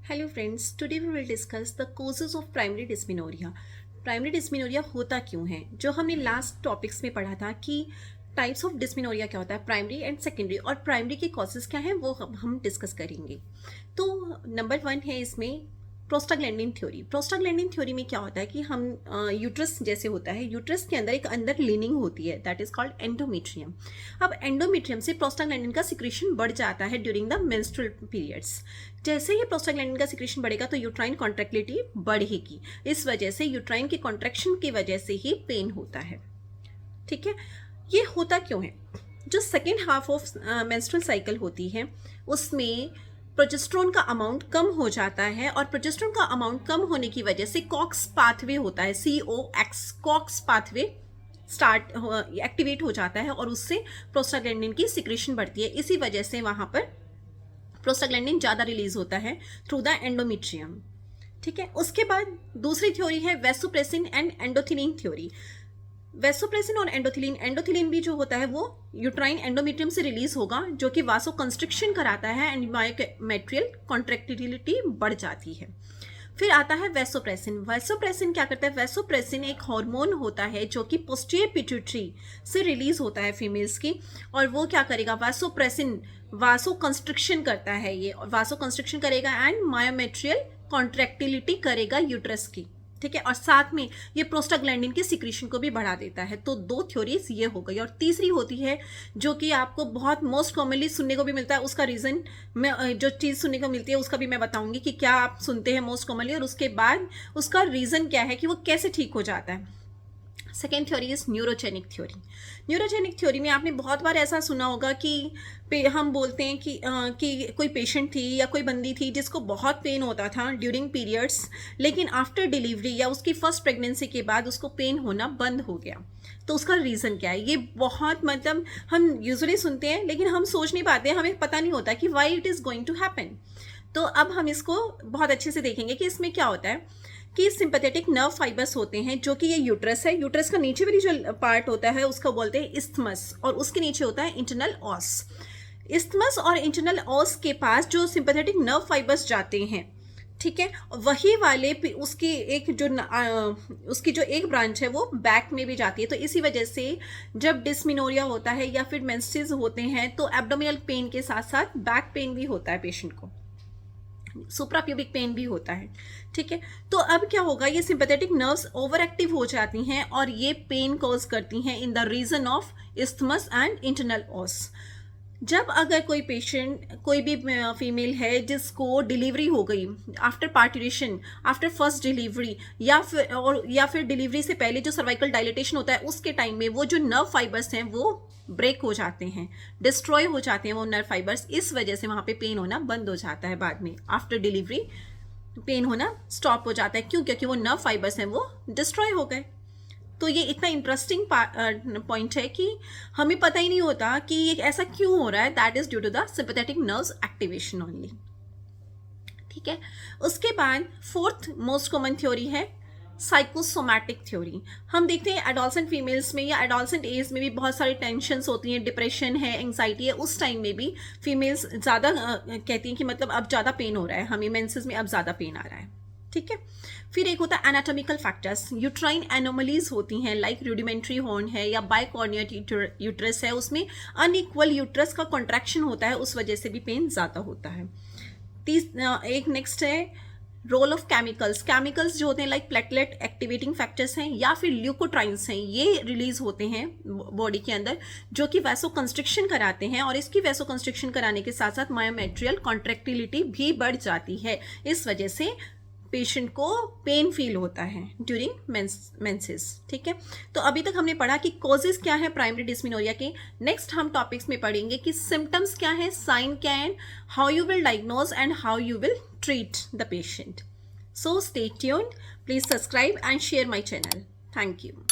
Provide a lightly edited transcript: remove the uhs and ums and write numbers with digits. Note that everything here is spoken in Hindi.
Hello friends, today we will discuss the causes of primary dysmenorrhea. Primary dysmenorrhea होता क्यों है? जो हमने लास्ट टॉपिक्स में पढ़ा था कि टाइप्स ऑफ डिस्मेनोरिया क्या होता है, प्राइमरी एंड सेकेंडरी, और प्राइमरी के कॉजेज क्या हैं वो हम डिस्कस करेंगे। तो नंबर 1 है इसमें प्रोस्टाग्लैंडिन थ्योरी। प्रोस्टाग्लैंडिन थ्योरी में क्या होता है कि हम यूट्रस जैसे होता है, यूट्रस के अंदर एक अंदर लीनिंग होती है, दैट इज कॉल्ड एंडोमेट्रियम। अब एंडोमेट्रियम से प्रोस्टाग्लैंडिन का सिक्रेशन बढ़ जाता है ड्यूरिंग द मेंस्ट्रुअल पीरियड्स। जैसे ही प्रोस्टाग्लैंडिन का सिक्रेशन बढ़ेगा तो यूट्राइन कॉन्ट्रैक्टिलिटी बढ़ेगी। इस वजह से यूट्राइन के कॉन्ट्रैक्शन की वजह से ही पेन होता है। ठीक है, ये होता क्यों है? जो second half of menstrual cycle होती है उसमें प्रोजेस्टेरोन का अमाउंट कम हो जाता है, और प्रोजेस्टेरोन का अमाउंट कम होने की वजह से कॉक्स पाथवे होता है, COX COX pathway start activate हो जाता है और उससे प्रोस्टाग्लैंडिन की सिक्रेशन बढ़ती है। इसी वजह से वहां पर प्रोस्टाग्लैंडिन ज़्यादा रिलीज होता है थ्रू द एंडोमेट्रियम। ठीक है, उसके बाद दूसरी थ्योरी है वेसोप्रेसिन एंड एंडोथिलीन थ्योरी। वेसोप्रेसिन और एंडोथिलीन भी जो होता है वो यूट्राइन एंडोमेट्रियम से रिलीज होगा, जो कि वासो कंस्ट्रिक्शन कराता है एंड मायोमेट्रियल कॉन्ट्रैक्टिलिटी बढ़ जाती है। फिर आता है वेसोप्रेसिन। वेसोप्रेसिन क्या करता है? वेसोप्रेसिन एक हार्मोन होता है जो कि पोस्टीरियर पिट्यूटरी से रिलीज होता है फीमेल्स की, और वो क्या करेगा? वेसोप्रेसिन वासो कंस्ट्रिक्शन करता है, ये वासो कंस्ट्रिक्शन करेगा एंड मायोमेट्रियल कॉन्ट्रैक्टिलिटी करेगा यूट्रस की। ठीक है, और साथ में ये प्रोस्टाग्लैंडिन के सिक्रीशन को भी बढ़ा देता है। तो दो थ्योरीज ये हो गई, और तीसरी होती है जो कि आपको बहुत मोस्ट कॉमनली सुनने को भी मिलता है। उसका रीजन मैं जो चीज़ सुनने को मिलती है उसका भी मैं बताऊंगी कि क्या आप सुनते हैं मोस्ट कॉमनली, और उसके बाद उसका रीजन क्या है कि वो कैसे ठीक हो जाता है। Second theory is neurogenic theory. Neurogenic theory में आपने बहुत बार ऐसा सुना होगा कि हम बोलते हैं कि कोई पेशेंट थी या कोई बंदी थी जिसको बहुत पेन होता था ड्यूरिंग पीरियड्स, लेकिन आफ्टर डिलीवरी या उसकी फर्स्ट प्रेगनेंसी के बाद उसको पेन होना बंद हो गया। तो उसका रीज़न क्या है? ये बहुत मतलब हम यूजुअली सुनते हैं लेकिन हम सोच नहीं पाते हैं, हमें पता नहीं होता कि why it is going to happen. तो अब हम इसको बहुत अच्छे से देखेंगे कि इसमें क्या होता है कि सिंपैथेटिक नर्व फाइबर्स होते हैं, जो कि ये यूट्रस है, यूट्रस का नीचे वाली जो पार्ट होता है उसको बोलते हैं इस्थमस, और उसके नीचे होता है इंटरनल ऑस। इस्थमस और इंटरनल ऑस के पास जो सिंपैथेटिक नर्व फाइबर्स जाते हैं, ठीक है, वही वाले उसकी उसकी जो एक ब्रांच है वो बैक में भी जाती है। तो इसी वजह से जब डिस्मेनोरिया होता है या फिर मेंसेस होते हैं तो एब्डोमिनल पेन के साथ साथ बैक पेन भी होता है पेशेंट को, सुप्राप्यूबिक पेन भी होता है। ठीक है, तो अब क्या होगा? ये सिंपैथेटिक नर्व्स ओवर एक्टिव हो जाती हैं और ये पेन कॉज करती हैं in the region of isthmus and internal os. जब अगर कोई पेशेंट, कोई भी फीमेल है जिसको डिलीवरी हो गई after parturition, after first delivery, या फिर डिलीवरी से पहले जो सर्वाइकल डायलिटेशन होता है उसके टाइम में वो जो नर्व फाइबर्स हैं वो ब्रेक हो जाते हैं, डिस्ट्रॉय हो जाते हैं वो नर्व फाइबर्स। इस वजह से वहाँ पे पेन होना बंद हो जाता है। बाद में आफ्टर डिलीवरी पेन होना स्टॉप हो जाता है। क्यों? क्योंकि वो नर्व फाइबर्स हैं वो डिस्ट्रॉय हो गए। तो ये इतना इंटरेस्टिंग पॉइंट है कि हमें पता ही नहीं होता कि ये ऐसा क्यों हो रहा है। That is due to the sympathetic nerves activation only. ठीक है, उसके बाद फोर्थ मोस्ट कॉमन थ्योरी है साइकोसोमैटिक थ्योरी। हम देखते हैं एडोलसेंट फीमेल्स में या एडोलसेंट एज में भी बहुत सारी टेंशन्स होती हैं, डिप्रेशन है, एंग्जाइटी है। उस टाइम में भी फीमेल्स ज़्यादा कहती हैं कि मतलब अब ज़्यादा पेन हो रहा है, हमें मेंसेस में अब ज़्यादा पेन आ रहा है। ठीक है, फिर एक होता है एनाटॉमिकल फैक्टर्स। यूट्राइन एनोमलीज होती हैं, लाइक रूडिमेंट्री हॉर्न है या बाइकॉर्नियर यूट्रस है, उसमें अनइक्वल यूट्रस का कॉन्ट्रैक्शन होता है, उस वजह से भी पेन ज़्यादा होता है। एक नेक्स्ट है रोल ऑफ केमिकल्स। केमिकल्स जो होते हैं लाइक प्लेटलेट एक्टिवेटिंग फैक्टर्स हैं या फिर ल्यूकोट्राइन्स हैं, ये रिलीज होते हैं बॉडी के अंदर, जो कि वैसो कंस्ट्रिक्शन कराते हैं, और इसकी वैसो कंस्ट्रिक्शन कराने के साथ साथ मायोमेट्रियल कॉन्ट्रैक्टिलिटी भी बढ़ जाती है। इस वजह से पेशेंट को पेन फील होता है ड्यूरिंग मेंसेस। ठीक है, तो अभी तक हमने पढ़ा कि कॉजेज क्या है प्राइमरी डिस्मेनोरिया के। नेक्स्ट हम टॉपिक्स में पढ़ेंगे कि सिम्टम्स क्या है, साइन क्या है, how you will diagnose and how you will treat the patient. So stay tuned. Please subscribe and share my channel. Thank you.